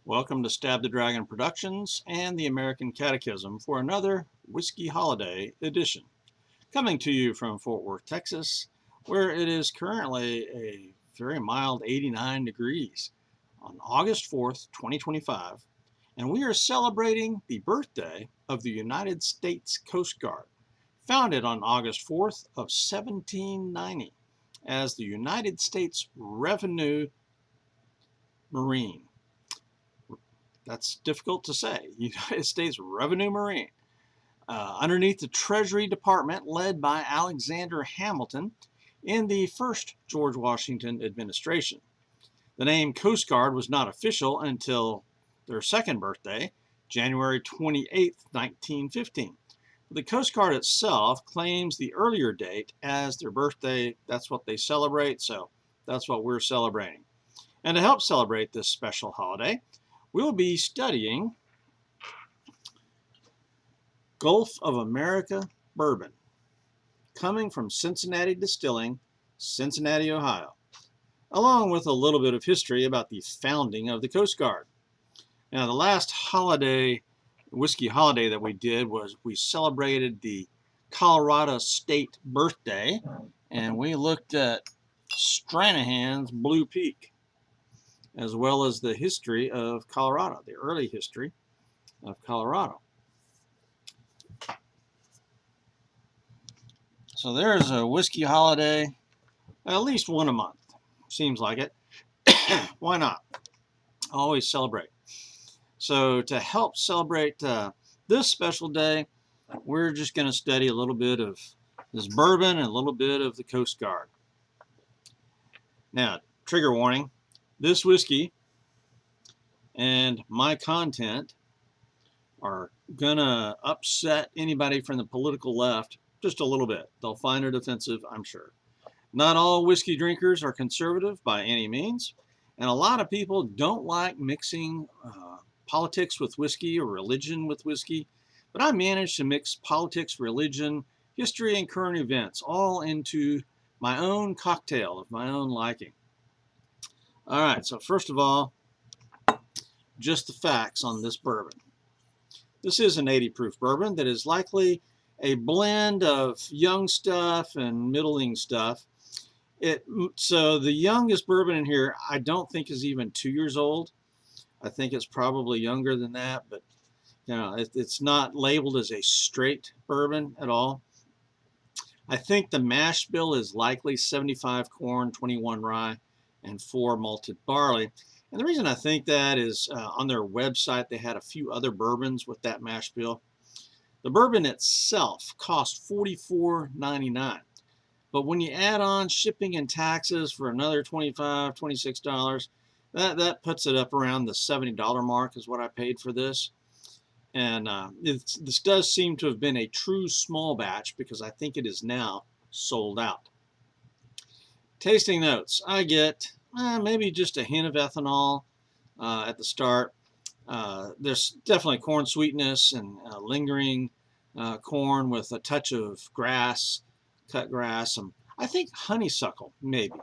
Welcome to Stab the Dragon Productions and the American Catechism for another Whiskey Holiday edition. Coming to you from Fort Worth, Texas, where it is currently a very mild 89 degrees on August 4th, 2025, and we are celebrating the birthday of the United States Coast Guard, founded on August 4th of 1790 as the United States Revenue Marine. That's difficult to say. United States Revenue Marine. Underneath the Treasury Department led by Alexander Hamilton in the first George Washington administration. The name Coast Guard was not official until their second birthday, January 28, 1915. The Coast Guard itself claims the earlier date as their birthday. That's what they celebrate, so that's what we're celebrating. And to help celebrate this special holiday, we'll be studying Gulf of America Bourbon, coming from Cincinnati Distilling, Cincinnati, Ohio, along with a little bit of history about the founding of the Coast Guard. Now, the last whiskey holiday that we did was we celebrated the Colorado State birthday, and we looked at Stranahan's Blue Peak, as well as the history of Colorado, the early history of Colorado. So there's a whiskey holiday, at least one a month. Seems like it. Why not? Always celebrate. So to help celebrate this special day, we're just going to study a little bit of this bourbon and a little bit of the Coast Guard. Now, trigger warning. This whiskey and my content are gonna upset anybody from the political left just a little bit. They'll find it offensive, I'm sure. Not all whiskey drinkers are conservative by any means, and a lot of people don't like mixing politics with whiskey or religion with whiskey, but I managed to mix politics, religion, history, and current events all into my own cocktail of my own liking. All right, so first of all, just the facts on this bourbon. This is an 80 proof bourbon that is likely a blend of young stuff and middling stuff. So the youngest bourbon in here I don't think is even 2 years old. I think it's probably younger than that, but it's not labeled as a straight bourbon at all. I think the mash bill is likely 75 corn, 21 rye, and 4 malted barley. And the reason I think that is on their website they had a few other bourbons with that mash bill. The bourbon itself cost $44.99, but when you add on shipping and taxes for another $25, $26, that puts it up around the $70 mark is what I paid for this. And this does seem to have been a true small batch because I think it is now sold out. Tasting notes, I get maybe just a hint of ethanol at the start. There's definitely corn sweetness and lingering corn with a touch of grass, cut grass, and I think honeysuckle maybe.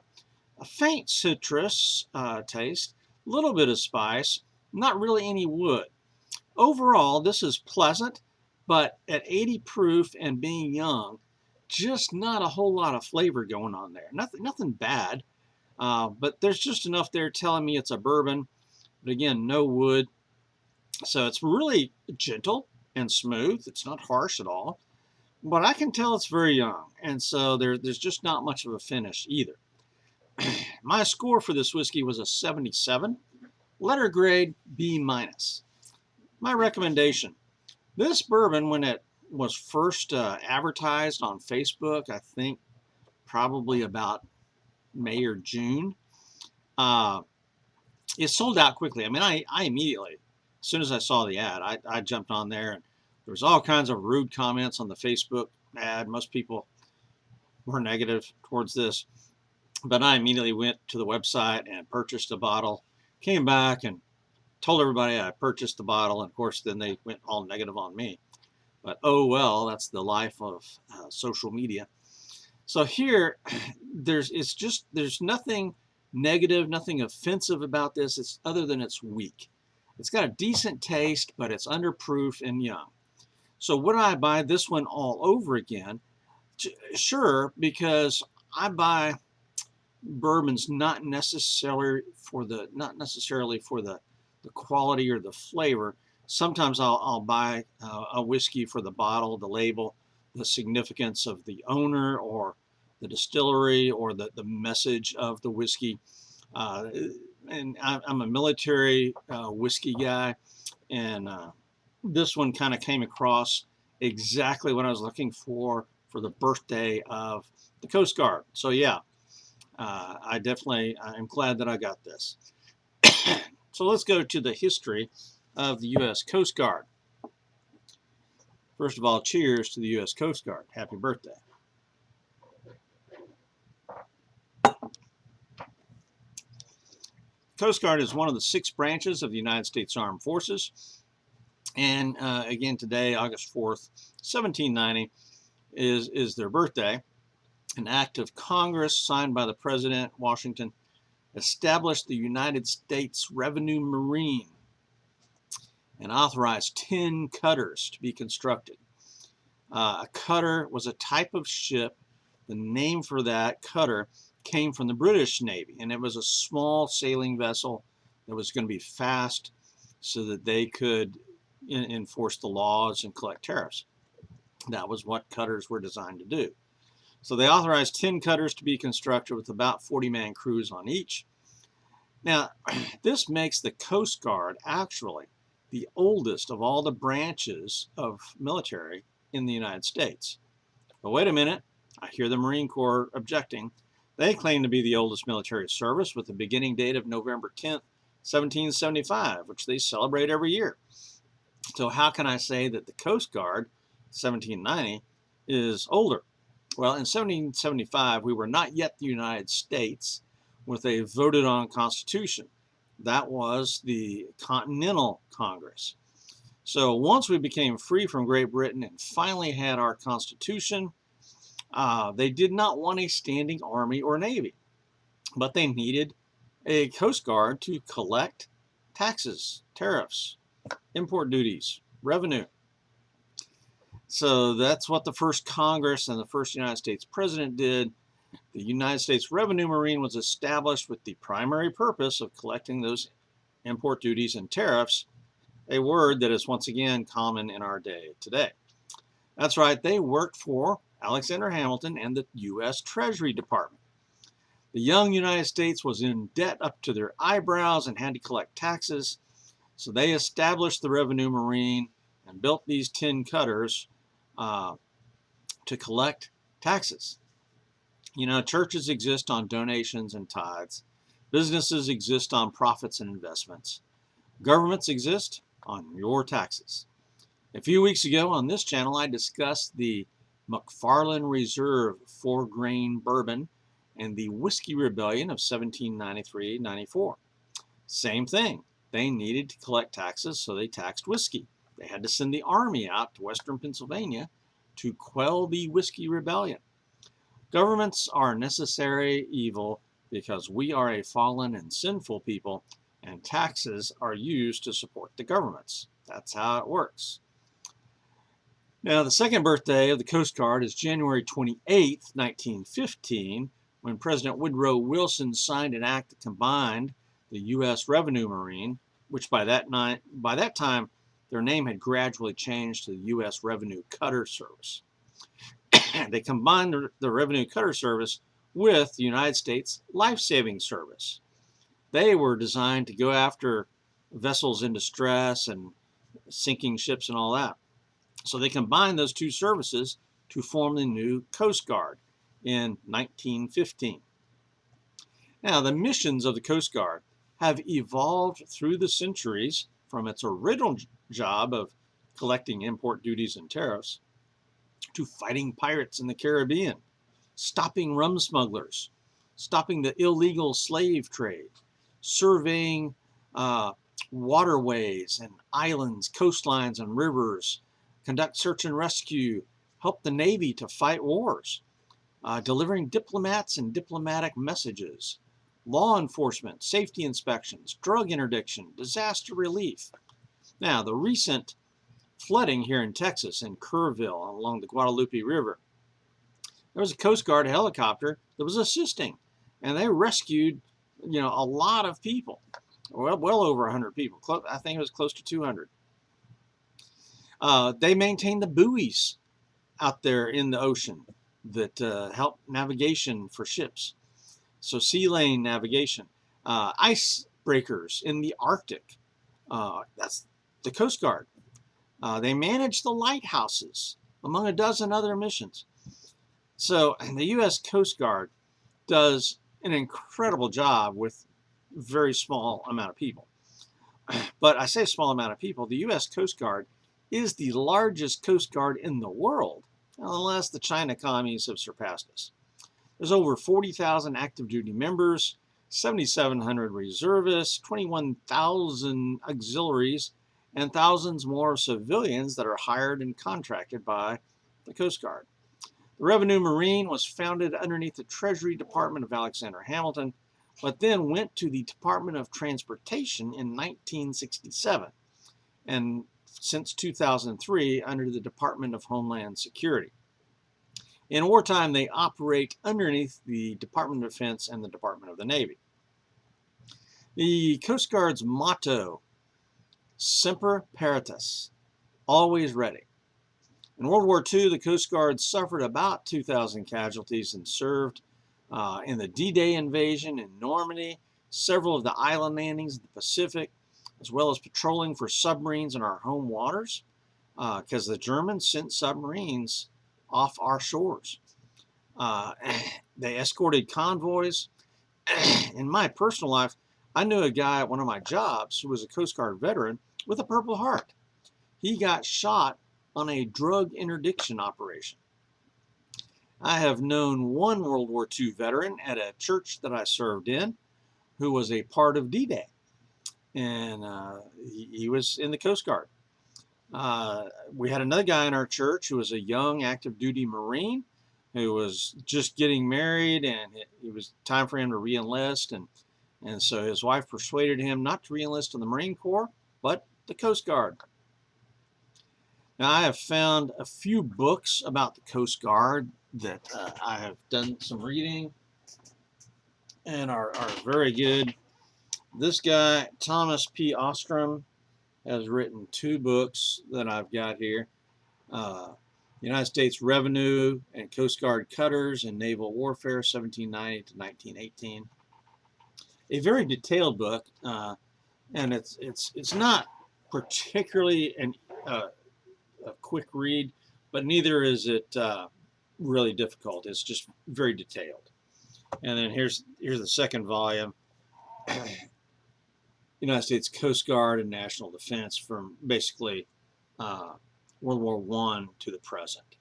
A faint citrus taste, a little bit of spice, not really any wood. Overall, this is pleasant, but at 80 proof and being young, just not a whole lot of flavor going on there. Nothing bad, but there's just enough there telling me it's a bourbon. But again, no wood. So it's really gentle and smooth. It's not harsh at all. But I can tell it's very young. And so there's just not much of a finish either. My score for this whiskey was a 77. Letter grade B-. My recommendation. This bourbon, when it was first advertised on Facebook, I think probably about May or June, it sold out quickly. I mean, I immediately, as soon as I saw the ad, I jumped on there, and there was all kinds of rude comments on the Facebook ad. Most people were negative towards this, but I immediately went to the website and purchased a bottle, came back and told everybody I purchased the bottle, and of course then they went all negative on me. But oh well, that's the life of social media. So here, there's nothing negative, nothing offensive about this. It's other than it's weak. It's got a decent taste, but it's underproof and young. So would I buy this one all over again? Sure, because I buy bourbons not necessarily for the quality or the flavor. Sometimes I'll buy a whiskey for the bottle, the label, the significance of the owner or the distillery or the message of the whiskey. Uh, and I'm a military whiskey guy, and this one kind of came across exactly what I was looking for the birthday of the Coast Guard. So yeah, I'm glad that I got this. So let's go to the history of the U.S. Coast Guard. First of all, cheers to the U.S. Coast Guard. Happy birthday. Coast Guard is one of the 6 branches of the United States Armed Forces. And again, today, August 4th, 1790, is their birthday. An act of Congress signed by the President, Washington, established the United States Revenue Marine and authorized 10 cutters to be constructed. A cutter was a type of ship. The name for that cutter came from the British Navy, and it was a small sailing vessel that was going to be fast so that they could enforce the laws and collect tariffs. That was what cutters were designed to do. So they authorized 10 cutters to be constructed with about 40-man crews on each. Now, this makes the Coast Guard actually the oldest of all the branches of military in the United States. But wait a minute, I hear the Marine Corps objecting. They claim to be the oldest military service with the beginning date of November 10th, 1775, which they celebrate every year. So how can I say that the Coast Guard, 1790, is older? Well, in 1775, we were not yet the United States with a voted on constitution. That was the Continental Congress. So once we became free from Great Britain and finally had our constitution, they did not want a standing army or navy, but they needed a Coast Guard to collect taxes, tariffs, import duties, revenue. So that's what the first Congress and the first United States president did. The United States Revenue Marine was established with the primary purpose of collecting those import duties and tariffs, a word that is once again common in our day today. That's right, they worked for Alexander Hamilton and the U.S. Treasury Department. The young United States was in debt up to their eyebrows and had to collect taxes, so they established the Revenue Marine and built these 10 cutters to collect taxes. You know, churches exist on donations and tithes. Businesses exist on profits and investments. Governments exist on your taxes. A few weeks ago on this channel, I discussed the McFarland Reserve 4-grain bourbon and the Whiskey Rebellion of 1793-94. Same thing. They needed to collect taxes, so they taxed whiskey. They had to send the army out to western Pennsylvania to quell the Whiskey Rebellion. Governments are necessary evil because we are a fallen and sinful people, and taxes are used to support the governments. That's how it works. Now, the second birthday of the Coast Guard is January 28th, 1915, when President Woodrow Wilson signed an act that combined the U.S. Revenue Marine, which by that time their name had gradually changed to the U.S. Revenue Cutter Service. They combined the Revenue Cutter Service with the United States Life-Saving Service. They were designed to go after vessels in distress and sinking ships and all that. So they combined those two services to form the new Coast Guard in 1915. Now, the missions of the Coast Guard have evolved through the centuries from its original job of collecting import duties and tariffs to fighting pirates in the Caribbean, stopping rum smugglers, stopping the illegal slave trade, surveying waterways and islands, coastlines and rivers, conduct search and rescue, help the Navy to fight wars, delivering diplomats and diplomatic messages, law enforcement, safety inspections, drug interdiction, disaster relief. Now, the recent flooding here in Texas, in Kerrville, along the Guadalupe River, there was a Coast Guard helicopter that was assisting, and they rescued, a lot of people, well over 100 people. I think it was close to 200. They maintain the buoys out there in the ocean that help navigation for ships. So sea lane navigation, ice breakers in the Arctic. That's the Coast Guard. They manage the lighthouses, among a dozen other missions. So the U.S. Coast Guard does an incredible job with a very small amount of people. But I say small amount of people, the U.S. Coast Guard is the largest Coast Guard in the world, unless the China commies have surpassed us. There's over 40,000 active duty members, 7,700 reservists, 21,000 auxiliaries, and thousands more civilians that are hired and contracted by the Coast Guard. The Revenue Marine was founded underneath the Treasury Department of Alexander Hamilton, but then went to the Department of Transportation in 1967, and since 2003 under the Department of Homeland Security. In wartime, they operate underneath the Department of Defense and the Department of the Navy. The Coast Guard's motto, Semper Paratus, always ready. In World War II, the Coast Guard suffered about 2,000 casualties and served in the D-Day invasion in Normandy, several of the island landings in the Pacific, as well as patrolling for submarines in our home waters, because the Germans sent submarines off our shores. They escorted convoys. In my personal life, I knew a guy at one of my jobs who was a Coast Guard veteran with a Purple Heart. He got shot on a drug interdiction operation. I have known one World War II veteran at a church that I served in who was a part of D-Day, and he was in the Coast Guard. We had another guy in our church who was a young active duty Marine who was just getting married, and it was time for him to re-enlist, and so his wife persuaded him not to re-enlist in the Marine Corps, but the Coast Guard. Now, I have found a few books about the Coast Guard that I have done some reading and are very good. This guy, Thomas P. Ostrom, has written 2 books that I've got here. United States Revenue and Coast Guard Cutters in Naval Warfare, 1790 to 1918. A very detailed book, and it's not particularly a quick read, but neither is it really difficult. It's just very detailed. And then here's the second volume, United States Coast Guard and National Defense, from basically World War I to the present.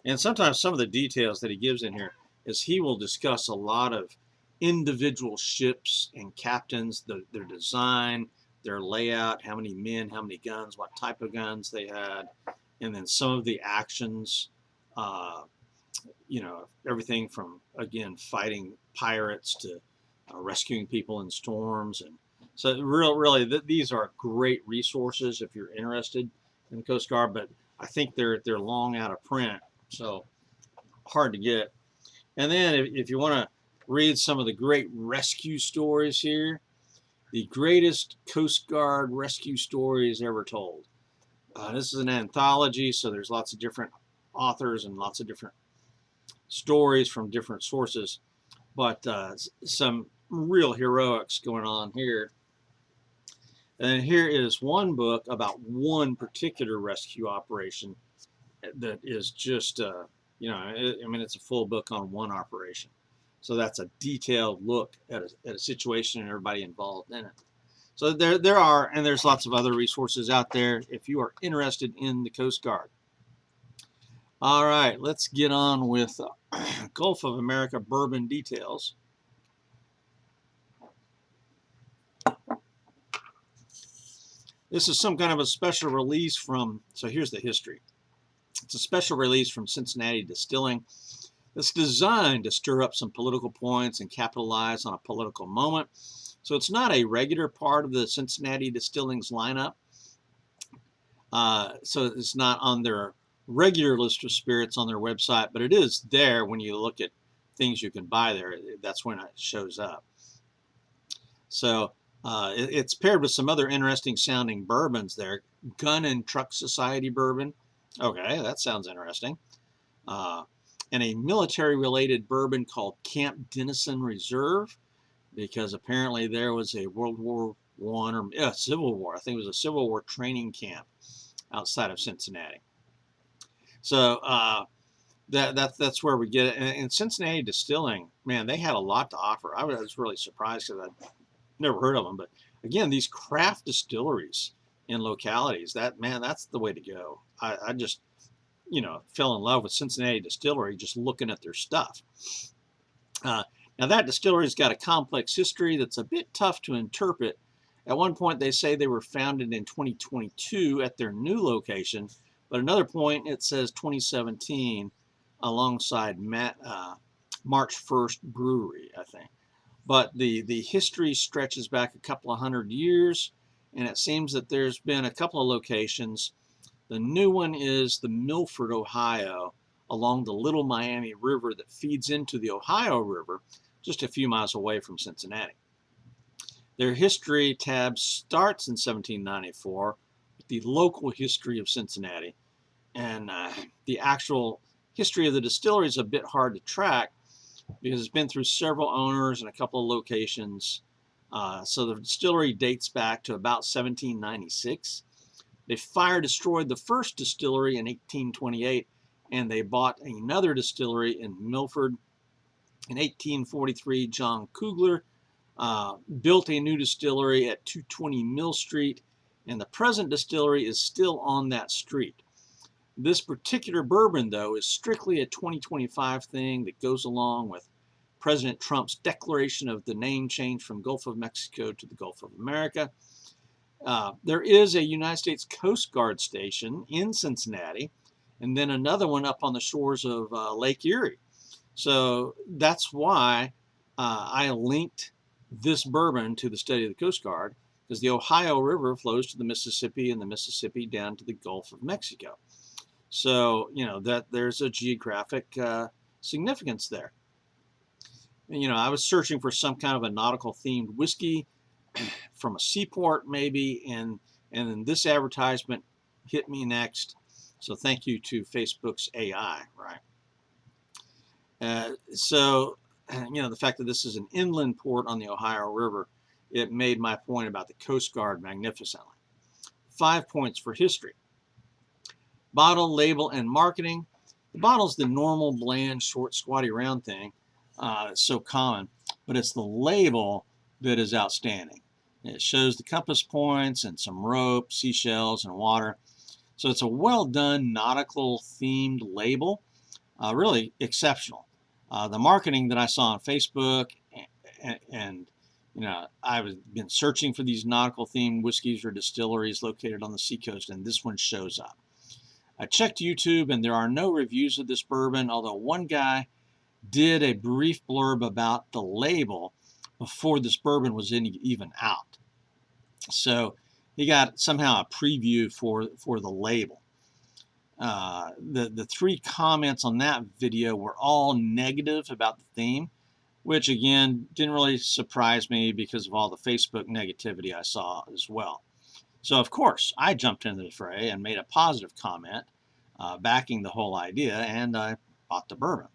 And sometimes some of the details that he gives in here is he will discuss a lot of individual ships and captains, their design, their layout, how many men, how many guns, what type of guns they had, and then some of the actions, everything from, again, fighting pirates to rescuing people in storms. And so really these are great resources if you're interested in the Coast Guard, but I think they're long out of print, so hard to get. And then if you want to read some of the great rescue stories here, the greatest Coast Guard rescue stories ever told. This is an anthology, so there's lots of different authors and lots of different stories from different sources, but some real heroics going on here. And here is one book about one particular rescue operation that is just, it's a full book on one operation. So that's a detailed look at a situation and everybody involved in it. So there's lots of other resources out there if you are interested in the Coast Guard. All right, let's get on with Gulf of America bourbon details. This is some kind of a special release from, so here's the history. It's a special release from Cincinnati Distilling. It's designed to stir up some political points and capitalize on a political moment. So it's not a regular part of the Cincinnati Distilling's lineup. So it's not on their regular list of spirits on their website, but it is there when you look at things you can buy there. That's when it shows up. So it's paired with some other interesting sounding bourbons there. Gun and Truck Society bourbon. Okay, that sounds interesting. And a military-related bourbon called Camp Dennison Reserve, because apparently there was a World War I or Civil War. I think it was a Civil War training camp outside of Cincinnati. So that's where we get it. And Cincinnati Distilling, man, they had a lot to offer. I was really surprised because I'd never heard of them. But again, these craft distilleries in localities, that's the way to go. I just, fell in love with Cincinnati Distillery just looking at their stuff. Now that distillery's got a complex history that's a bit tough to interpret. At one point they say they were founded in 2022 at their new location, but another point it says 2017 alongside March 1st Brewery, I think. But the history stretches back a couple of hundred years, and it seems that there's been a couple of locations. The new one is the Milford, Ohio, along the Little Miami River that feeds into the Ohio River, just a few miles away from Cincinnati. Their history tab starts in 1794 with the local history of Cincinnati, and the actual history of the distillery is a bit hard to track because it's been through several owners and a couple of locations. So the distillery dates back to about 1796. They fire destroyed the first distillery in 1828, and they bought another distillery in Milford. In 1843, John Kugler built a new distillery at 220 Mill Street, and the present distillery is still on that street. This particular bourbon, though, is strictly a 2025 thing that goes along with President Trump's declaration of the name change from Gulf of Mexico to the Gulf of America. There is a United States Coast Guard station in Cincinnati, and then another one up on the shores of Lake Erie. So that's why I linked this bourbon to the study of the Coast Guard, because the Ohio River flows to the Mississippi, and the Mississippi down to the Gulf of Mexico. So, that there's a geographic significance there. I was searching for some kind of a nautical themed whiskey from a seaport maybe, and then this advertisement hit me next. So thank you to Facebook's AI, right? So the fact that this is an inland port on the Ohio River, it made my point about the Coast Guard magnificently. 5 points for history. Bottle, label, and marketing. The bottle's the normal, bland, short, squatty, round thing. It's so common, but it's the label that is outstanding. It shows the compass points and some rope, seashells, and water. So it's a well-done nautical themed label, really exceptional. The marketing that I saw on Facebook, and I've been searching for these nautical themed whiskeys or distilleries located on the seacoast, and this one shows up. I checked YouTube, and there are no reviews of this bourbon, although one guy did a brief blurb about the label before this bourbon was even out. So he got somehow a preview for the label. The 3 comments on that video were all negative about the theme, which again didn't really surprise me because of all the Facebook negativity I saw as well. So of course I jumped into the fray and made a positive comment backing the whole idea, and I bought the bourbon.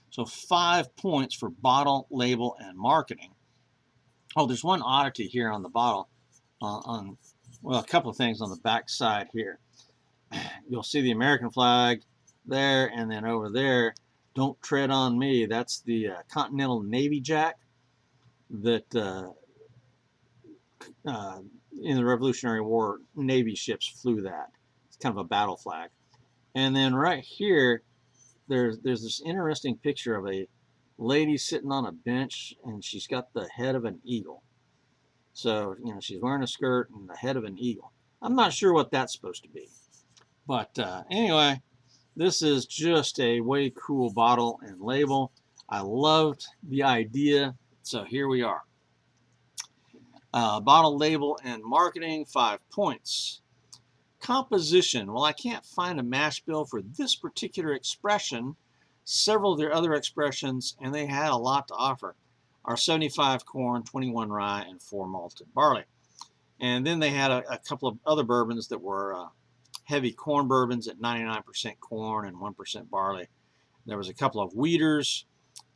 So 5 points for bottle, label, and marketing. Oh, there's one oddity here on the bottle. A couple of things on the back side here. You'll see the American flag there, and then over there, "Don't tread on me." That's the Continental Navy Jack that in the Revolutionary War, Navy ships flew that. It's kind of a battle flag. And then right here, there's this interesting picture of a lady sitting on a bench, and she's got the head of an eagle. So, she's wearing a skirt and the head of an eagle. I'm not sure what that's supposed to be. But anyway, This is just a way cool bottle and label. I loved the idea, so here we are. Bottle label and marketing, 5 points. Composition, well, I can't find a mash bill for this particular expression. Several of their other expressions, and they had a lot to offer, are 75 corn, 21 rye, and 4 malted barley. And then they had a couple of other bourbons that were heavy corn bourbons at 99% corn and 1% barley. There was a couple of wheaters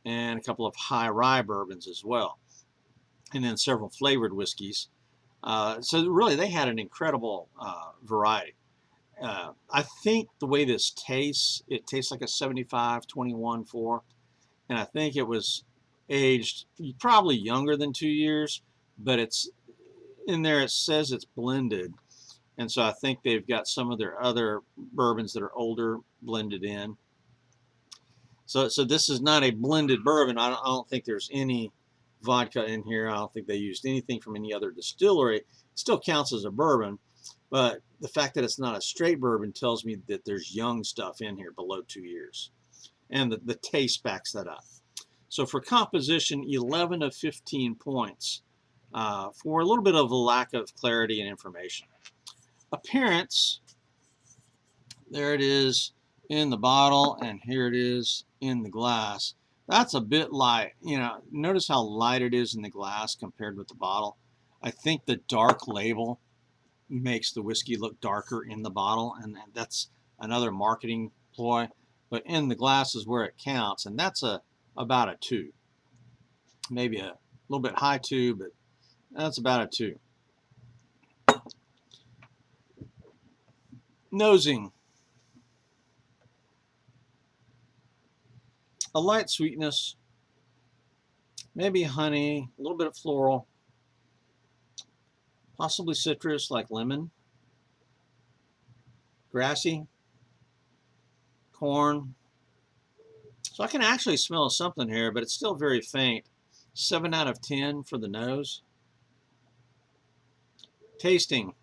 and a couple of high rye bourbons as well. And then several flavored whiskeys. So really, they had an incredible variety. I think the way this tastes, it tastes like a 75, 21, 4. And I think it was aged probably younger than 2 years, but it's in there, it says it's blended. And so I think they've got some of their other bourbons that are older blended in. So this is not a blended bourbon. I don't think there's any vodka in here. I don't think they used anything from any other distillery. It still counts as a bourbon, but the fact that it's not a straight bourbon tells me that there's young stuff in here below 2 years. And the taste backs that up. So for composition, 11 of 15 points for a little bit of a lack of clarity and information. Appearance, there it is in the bottle, and here it is in the glass. That's a bit light. You know, notice how light it is in the glass compared with the bottle. I think the dark label makes the whiskey look darker in the bottle, and that's another marketing ploy. But in the glass is where it counts, and that's about a 2. Maybe a little bit high 2, but that's about a 2. Nosing. A light sweetness, maybe honey, a little bit of floral, possibly citrus like lemon, grassy, corn. So I can actually smell something here, but it's still very faint. 7 out of 10 for the nose. Tasting.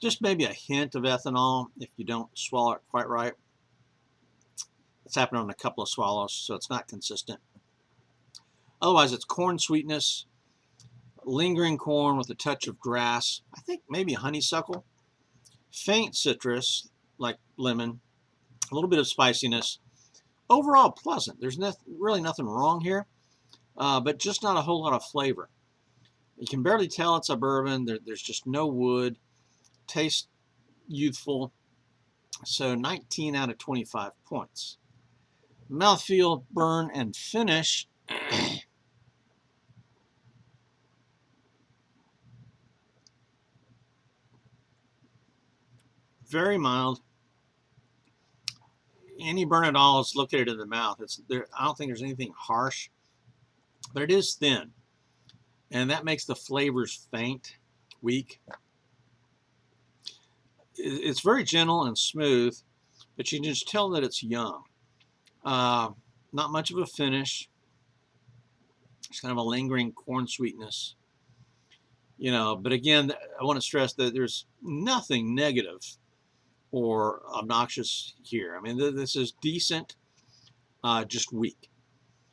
Just maybe a hint of ethanol if you don't swallow it quite right. It's happened on a couple of swallows, so it's not consistent. Otherwise, it's corn sweetness, lingering corn with a touch of grass. I think maybe honeysuckle. Faint citrus, like lemon. A little bit of spiciness. Overall pleasant. There's really nothing wrong here, but just not a whole lot of flavor. You can barely tell it's a bourbon. There's just no wood. Tastes youthful. So 19 out of 25 points. Mouthfeel, burn, and finish. Very mild. Any burn at all is located in the mouth. I don't think there's anything harsh, but it is thin. And that makes the flavors faint, weak. It's very gentle and smooth, but you can just tell that it's young. Not much of a finish. It's kind of a lingering corn sweetness. You know, but again, I want to stress that there's nothing negative or obnoxious here. I mean, this is decent, just weak.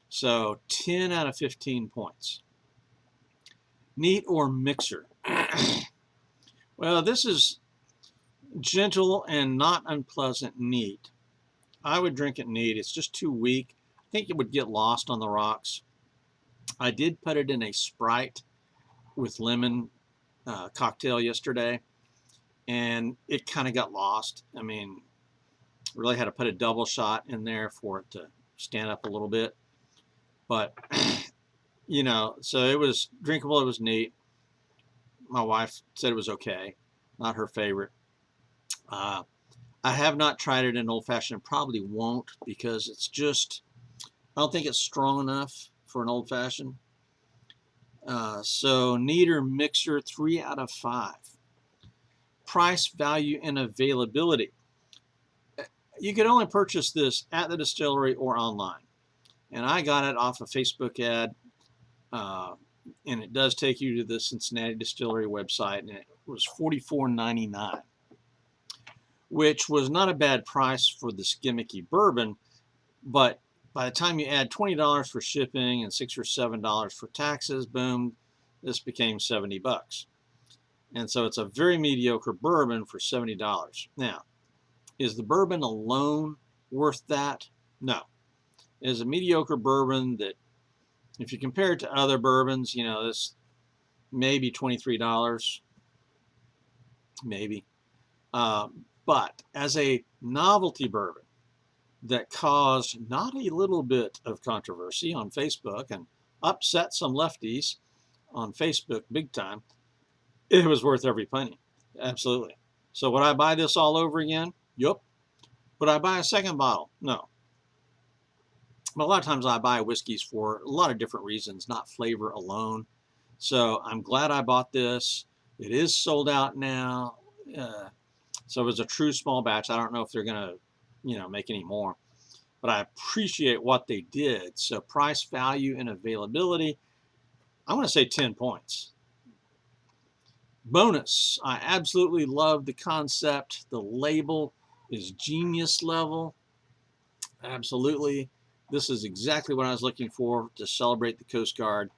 So 10 out of 15 points. Neat or mixer? Well, this is gentle and not unpleasant neat. I would drink it neat. It's just too weak. I think it would get lost on the rocks. I did put it in a Sprite with lemon cocktail yesterday, and it kind of got lost. I mean, really had to put a double shot in there for it to stand up a little bit. But, you know, so it was drinkable. It was neat. My wife said it was okay. Not her favorite. I have not tried it in old fashioned. Probably won't, because it's just, I don't think it's strong enough for an old fashioned. So neat or mixer, 3 out of 5. Price, value, and availability. You could only purchase this at the distillery or online. And I got it off a Facebook ad. and it does take you to the Cincinnati distillery website, and it was $44.99, which was not a bad price for this gimmicky bourbon, but by the time you add $20 for shipping and $6 or $7 for taxes, boom, this became 70 bucks. And so it's a very mediocre bourbon for $70. Now, is the bourbon alone worth that? No. It is a mediocre bourbon that, if you compare it to other bourbons, you know, this may be $23, maybe. But as a novelty bourbon that caused not a little bit of controversy on Facebook and upset some lefties on Facebook big time, it was worth every penny. Absolutely. So would I buy this all over again? Yup. Would I buy a second bottle? No. But a lot of times I buy whiskeys for a lot of different reasons, not flavor alone. So I'm glad I bought this. It is sold out now. So it was a true small batch. I don't know if they're going to, make any more. But I appreciate what they did. So price, value, and availability, I'm going to say 10 points. Bonus, I absolutely love the concept. The label is genius level. Absolutely. This is exactly what I was looking for to celebrate the Coast Guard.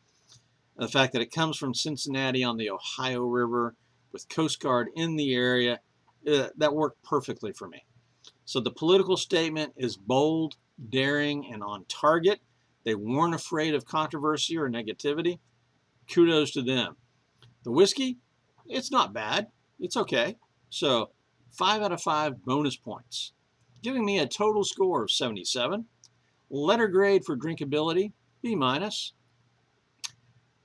The fact that it comes from Cincinnati on the Ohio River with Coast Guard in the area, that worked perfectly for me. So the political statement is bold, daring, and on target. They weren't afraid of controversy or negativity. Kudos to them. The whiskey, it's not bad. It's okay. So 5 out of 5 bonus points, giving me a total score of 77. Letter grade for drinkability, B-. My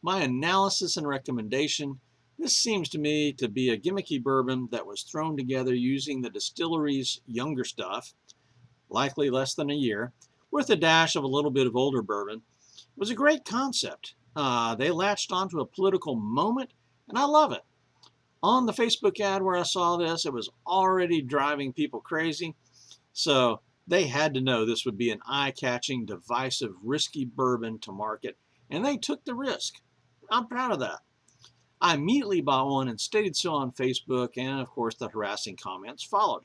analysis and recommendation, this seems to me to be a gimmicky bourbon that was thrown together using the distillery's younger stuff, likely less than a year, with a dash of a little bit of older bourbon. It was a great concept. They latched onto a political moment, and I love it. On the Facebook ad where I saw this, it was already driving people crazy. So they had to know this would be an eye-catching, divisive, risky bourbon to market, and they took the risk. I'm proud of that. I immediately bought one and stated so on Facebook, and of course the harassing comments followed.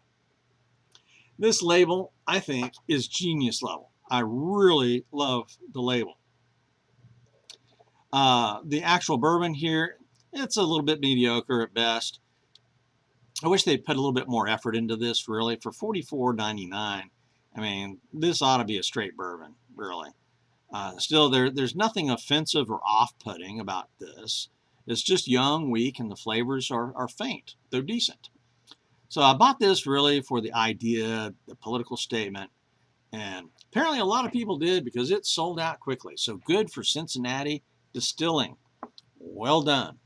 This label, I think, is genius level. I really love the label. The actual bourbon here, it's a little bit mediocre at best. I wish they'd put a little bit more effort into this, really. For $44.99, I mean, this ought to be a straight bourbon, really. Still, there's nothing offensive or off-putting about this. It's just young, weak, and the flavors are faint. They're decent. So I bought this really for the idea, the political statement, and apparently a lot of people did because it sold out quickly. So good for Cincinnati Distilling. Well done.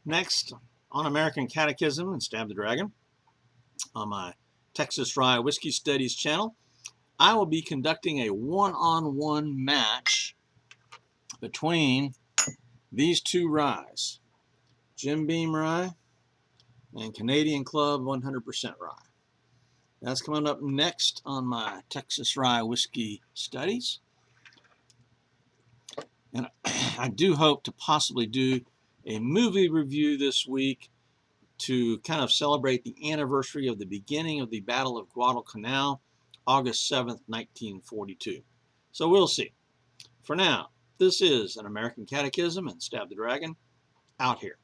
Next, on American Catechism and Stab the Dragon, on my Texas Rye Whiskey Studies channel, I will be conducting a one-on-one match between these two ryes, Jim Beam Rye and Canadian Club 100% Rye. That's coming up next on my Texas Rye Whiskey Studies. And I do hope to possibly do a movie review this week to kind of celebrate the anniversary of the beginning of the Battle of Guadalcanal, August 7th, 1942. So we'll see. For now, this is an American Catechism and Stab the Dragon, out here.